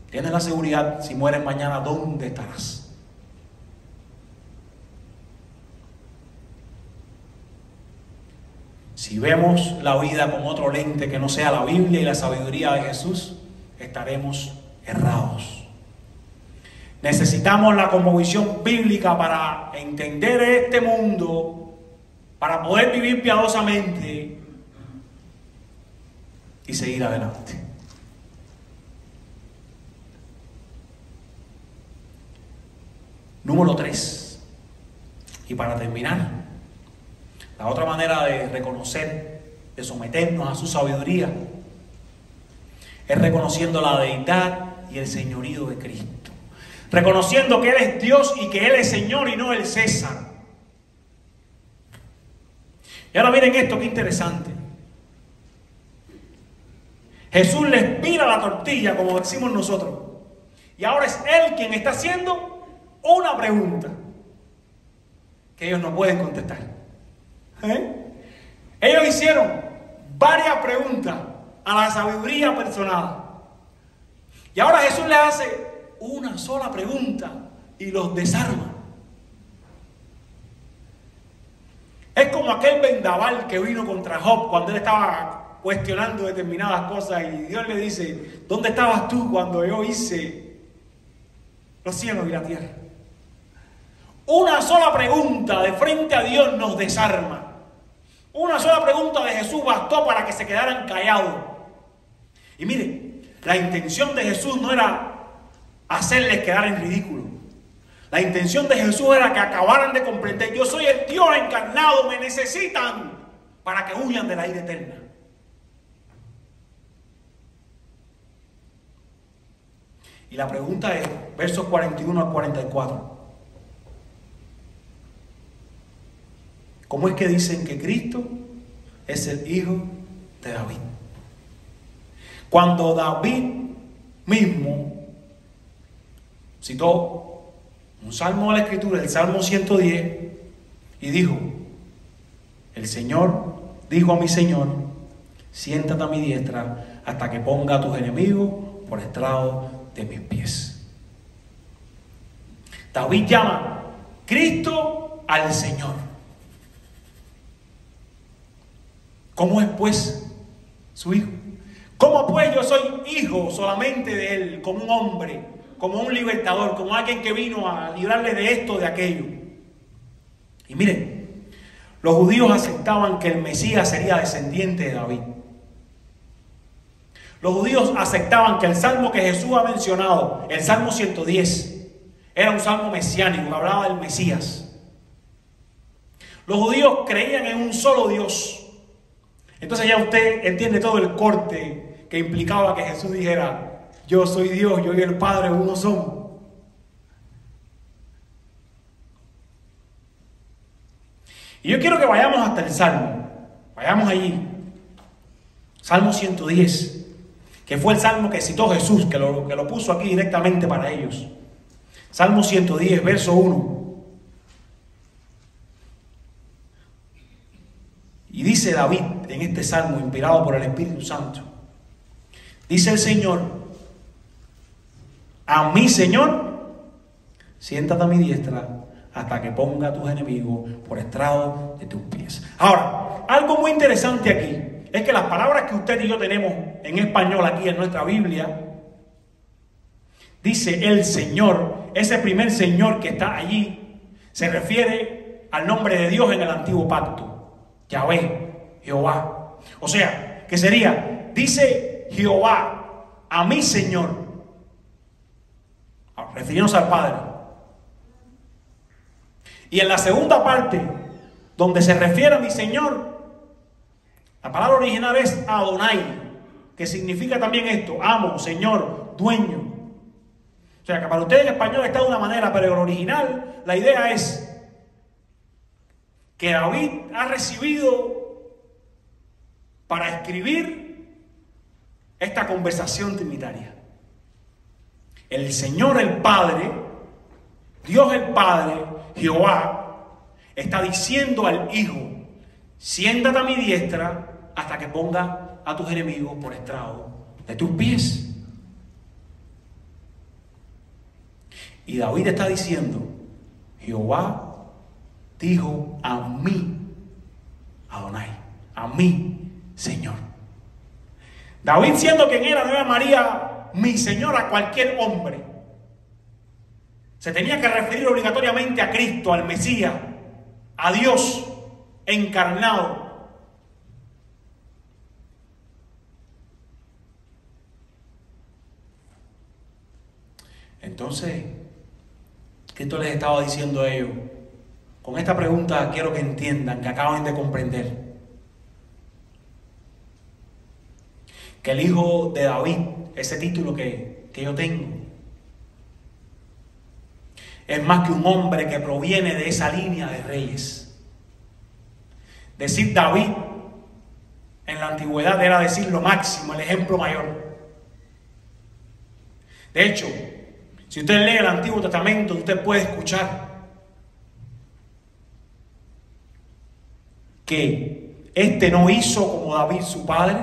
¿Tienes la seguridad, si mueres mañana, dónde estarás? Si vemos la vida con otro lente que no sea la Biblia y la sabiduría de Jesús, estaremos errados. Necesitamos la cosmovisión bíblica para entender este mundo, para poder vivir piadosamente y seguir adelante. Número 3. Y para terminar, la otra manera de reconocer, de someternos a su sabiduría, es reconociendo la deidad y el señorío de Cristo. Reconociendo que Él es Dios y que Él es Señor y no el César. Y ahora miren esto, qué interesante. Jesús les vira la tortilla, como decimos nosotros. Y ahora es Él quien está haciendo una pregunta que ellos no pueden contestar. Ellos hicieron varias preguntas a la sabiduría personal. Y ahora Jesús les hace una sola pregunta y los desarma. Es como aquel vendaval que vino contra Job cuando él estaba cuestionando determinadas cosas y Dios le dice, ¿dónde estabas tú cuando yo hice los cielos y la tierra? Una sola pregunta de frente a Dios nos desarma. Una sola pregunta de Jesús bastó para que se quedaran callados. Y mire, la intención de Jesús no era hacerles quedar en ridículo. La intención de Jesús era que acabaran de comprender, yo soy el Dios encarnado, me necesitan para que huyan de la ira eterna. Y la pregunta es, versos 41 al 44. ¿Cómo es que dicen que Cristo es el hijo de David? Cuando David mismo citó un salmo de la Escritura, el Salmo 110, y dijo, el Señor dijo a mi Señor, siéntate a mi diestra hasta que ponga a tus enemigos por estrado de mis pies. David llama Cristo al Señor. ¿Cómo es pues su hijo? ¿Cómo pues yo soy hijo solamente de Él, como un hombre, como un libertador, como alguien que vino a librarle de esto, de aquello? Y miren, los judíos aceptaban que el Mesías sería descendiente de David. Los judíos aceptaban que el salmo que Jesús ha mencionado, el Salmo 110, era un salmo mesiánico, que hablaba del Mesías. Los judíos creían en un solo Dios. Entonces ya usted entiende todo el corte que implicaba que Jesús dijera, yo soy Dios, yo y el Padre uno somos. Y yo quiero que vayamos hasta el Salmo, vayamos allí, Salmo 110, que fue el Salmo que citó Jesús, que lo puso aquí directamente para ellos. Salmo 110, verso 1. Y dice David en este salmo, inspirado por el Espíritu Santo, dice el Señor: a mí, Señor, siéntate a mi diestra hasta que ponga a tus enemigos por estrado de tus pies. Ahora, algo muy interesante aquí es que las palabras que usted y yo tenemos en español aquí en nuestra Biblia, dice el Señor, ese primer Señor que está allí, se refiere al nombre de Dios en el antiguo pacto. Yahvé, Jehová. O sea, que sería, dice Jehová, a mi Señor, refiriéndose al Padre. Y en la segunda parte, donde se refiere a mi Señor, la palabra original es Adonai, que significa también esto: amo, Señor, dueño. O sea, que para ustedes en español está de una manera, pero en el original la idea es que David ha recibido para escribir esta conversación trinitaria. El Señor, el Padre, Dios el Padre, Jehová, está diciendo al Hijo: siéntate a mi diestra hasta que ponga a tus enemigos por estrado de tus pies. Y David está diciendo: Jehová dijo a mí, Adonai, a mí, Señor. David, siendo quien era, no llamaría mi Señor a cualquier hombre. Se tenía que referir obligatoriamente a Cristo, al Mesías, a Dios encarnado. Entonces, Cristo les estaba diciendo a ellos, con esta pregunta quiero que entiendan, que acaben de comprender, que el hijo de David, ese título que yo tengo, es más que un hombre que proviene de esa línea de reyes. Decir David en la antigüedad era decir lo máximo, el ejemplo mayor. De hecho, si usted lee el Antiguo Testamento, usted puede escuchar que este no hizo como David su padre,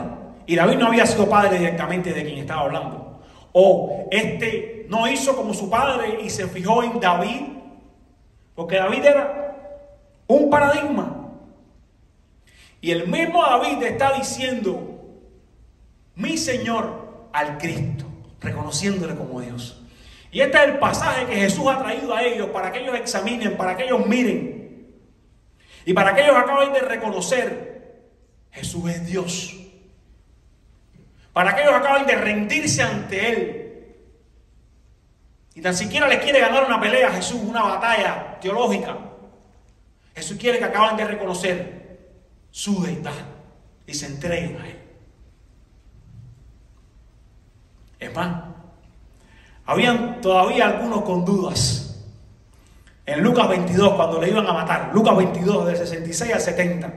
y David no había sido padre directamente de quien estaba hablando, o este no hizo como su padre y se fijó en David, porque David era un paradigma. Y el mismo David está diciendo mi Señor al Cristo, reconociéndole como Dios. Y este es el pasaje que Jesús ha traído a ellos para que ellos examinen, para que ellos miren y para que ellos acaben de reconocer: Jesús es Dios. Para que ellos acaben de rendirse ante Él. Y tan siquiera les quiere ganar una pelea a Jesús, una batalla teológica. Jesús quiere que acaben de reconocer su deidad y se entreguen a Él. Es más, habían todavía algunos con dudas. En Lucas 22, cuando le iban a matar, Lucas 22, del 66 al 70,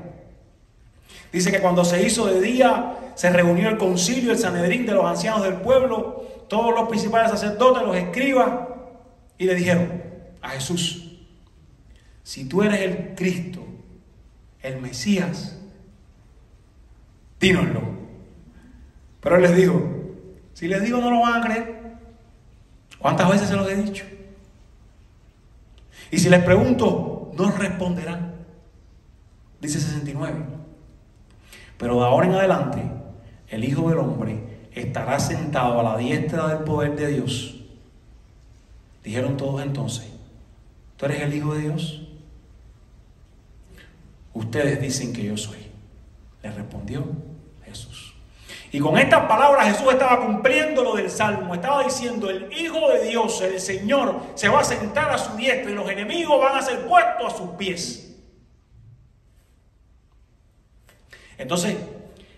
dice que cuando se hizo de día, se reunió el concilio, el Sanedrín de los ancianos del pueblo, todos los principales sacerdotes, los escribas, y le dijeron a Jesús: si tú eres el Cristo, el Mesías, dínoslo. Pero él les dijo: si les digo no lo van a creer. ¿Cuántas veces se los he dicho? Y si les pregunto, no responderán. Dice 69. Pero de ahora en adelante, el Hijo del Hombre estará sentado a la diestra del poder de Dios. Dijeron todos entonces: ¿tú eres el Hijo de Dios? Ustedes dicen que yo soy, le respondió Jesús. Y con estas palabras Jesús estaba cumpliendo lo del Salmo. Estaba diciendo: el Hijo de Dios, el Señor, se va a sentar a su diestra y los enemigos van a ser puestos a sus pies. Entonces,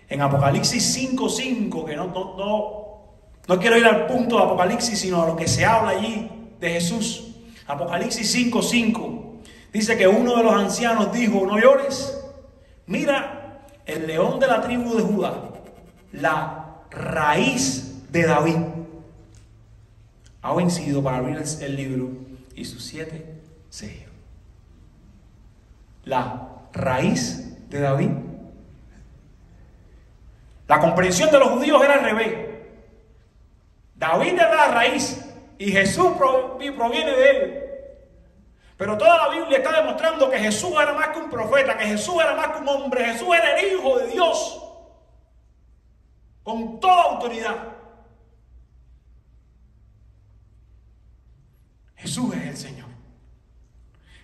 en Apocalipsis 5:5, que no quiero ir al punto de Apocalipsis, sino a lo que se habla allí de Jesús. Apocalipsis 5:5 dice que uno de los ancianos dijo: no llores, mira el león de la tribu de Judá, la raíz de David, ha vencido para abrir el libro y sus 7 sellos. La raíz de David. La comprensión de los judíos era al revés. David era la raíz y Jesús proviene de él. Pero toda la Biblia está demostrando que Jesús era más que un profeta, que Jesús era más que un hombre. Jesús era el Hijo de Dios con toda autoridad. Jesús es el Señor.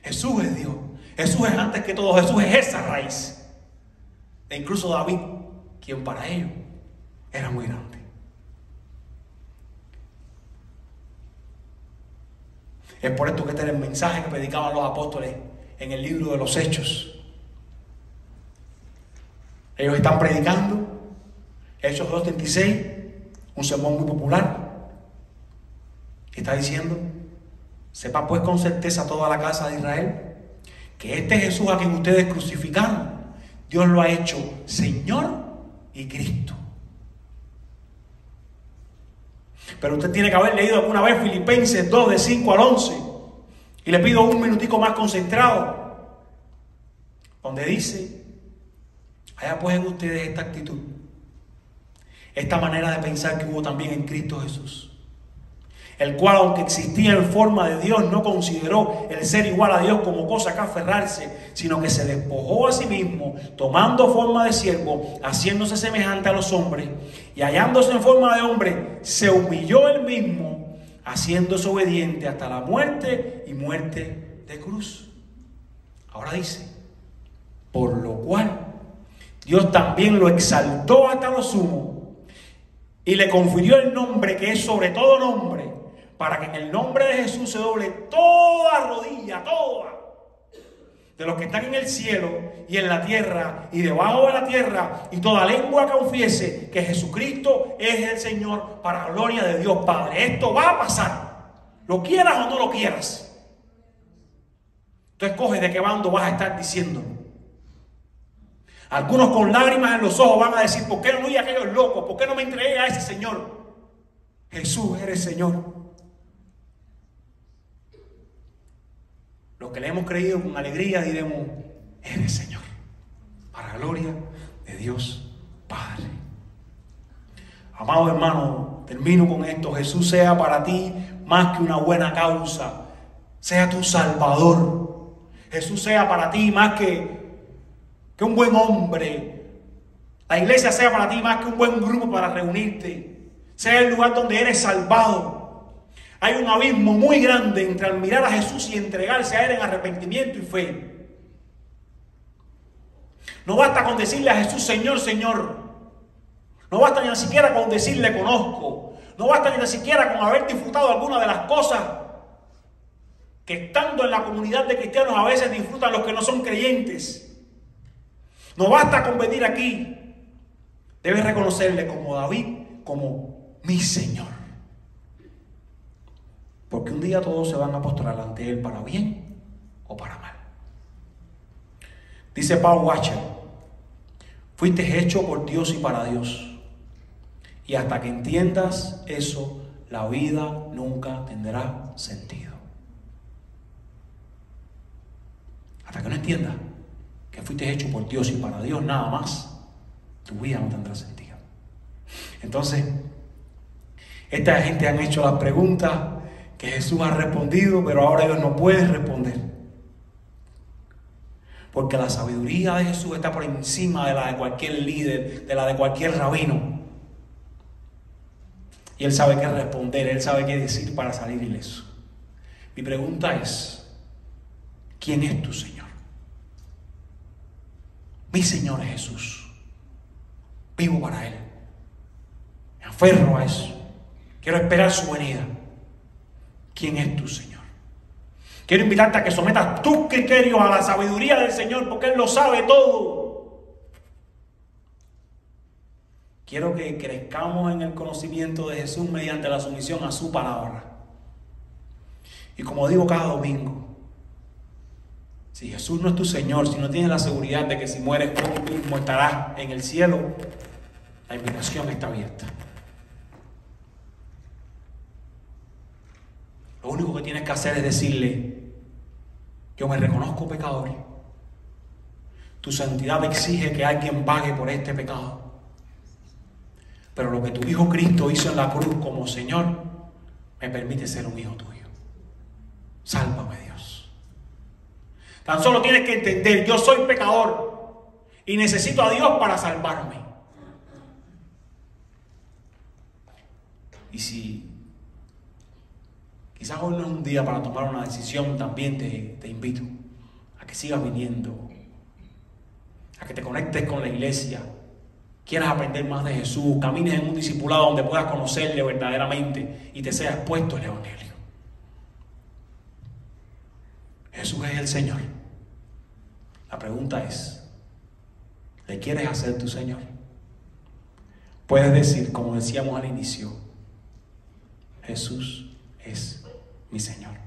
Jesús es Dios. Jesús es antes que todo. Jesús es esa raíz. E incluso David, quien para ellos era muy grande. Es por esto que este era el mensaje que predicaban los apóstoles en el libro de los Hechos. Ellos están predicando Hechos 2:36, un sermón muy popular. Está diciendo: sepa pues con certeza toda la casa de Israel que este Jesús a quien ustedes crucificaron, Dios lo ha hecho Señor y Cristo. Pero usted tiene que haber leído alguna vez Filipenses 2, de 5 al 11. Y le pido un minutico más concentrado, donde dice: haya pues en ustedes esta actitud, esta manera de pensar que hubo también en Cristo Jesús, el cual, aunque existía en forma de Dios, no consideró el ser igual a Dios como cosa que aferrarse, sino que se despojó a sí mismo, tomando forma de siervo, haciéndose semejante a los hombres, y hallándose en forma de hombre, se humilló él mismo, haciéndose obediente hasta la muerte y muerte de cruz. Ahora dice: por lo cual Dios también lo exaltó hasta lo sumo y le confirió el nombre que es sobre todo nombre, para que en el nombre de Jesús se doble toda rodilla, toda, de los que están en el cielo y en la tierra y debajo de la tierra, y toda lengua confiese que Jesucristo es el Señor, para la gloria de Dios Padre. Esto va a pasar, lo quieras o no lo quieras. Tú escoges de qué bando vas a estar diciendo. Algunos con lágrimas en los ojos van a decir: ¿por qué no oí a aquellos locos? ¿Por qué no me entregué a ese Señor? Jesús eres Señor. Los que le hemos creído con alegría diremos: eres Señor, para la gloria de Dios Padre. Amado hermano, termino con esto. Jesús sea para ti más que una buena causa, sea tu Salvador. Jesús sea para ti más que un buen hombre. La iglesia sea para ti más que un buen grupo para reunirte. Sea el lugar donde eres salvado. Hay un abismo muy grande entre al mirar a Jesús y entregarse a Él en arrepentimiento y fe. No basta con decirle a Jesús: Señor, Señor. No basta ni siquiera con decirle: conozco. No basta ni siquiera con haber disfrutado alguna de las cosas que, estando en la comunidad de cristianos, a veces disfrutan los que no son creyentes. No basta con venir aquí. Debes reconocerle como David, como mi Señor. Porque un día todos se van a postrar ante Él, para bien o para mal. Dice Paul Washer: fuiste hecho por Dios y para Dios. Y hasta que entiendas eso, la vida nunca tendrá sentido. Hasta que no entiendas que fuiste hecho por Dios y para Dios nada más, tu vida no tendrá sentido. Entonces, esta gente han hecho las preguntas que Jesús ha respondido, pero ahora ellos no pueden responder. Porque la sabiduría de Jesús está por encima de la de cualquier líder, de la de cualquier rabino. Y Él sabe qué responder, Él sabe qué decir para salir ileso. Mi pregunta es: ¿quién es tu Señor? Mi Señor es Jesús. Vivo para Él. Me aferro a eso. Quiero esperar su venida. ¿Quién es tu Señor? Quiero invitarte a que sometas tus criterios a la sabiduría del Señor, porque Él lo sabe todo. Quiero que crezcamos en el conocimiento de Jesús mediante la sumisión a su palabra. Y como digo cada domingo, si Jesús no es tu Señor, si no tienes la seguridad de que si mueres tú mismo estarás en el cielo, la invitación está abierta. único que tienes que hacer es decirle: yo me reconozco pecador. Tu santidad exige que alguien pague por este pecado. Pero lo que tu Hijo Cristo hizo en la cruz como Señor me permite ser un hijo tuyo. Sálvame, Dios. Tan solo tienes que entender: yo soy pecador y necesito a Dios para salvarme. Y si quizás hoy no es un día para tomar una decisión, también te invito a que sigas viniendo, a que te conectes con la iglesia, quieras aprender más de Jesús, camines en un discipulado donde puedas conocerle verdaderamente y te sea expuesto el Evangelio. Jesús es el Señor. La pregunta es: ¿le quieres hacer tu Señor? Puedes decir, como decíamos al inicio: Jesús es mi Señor.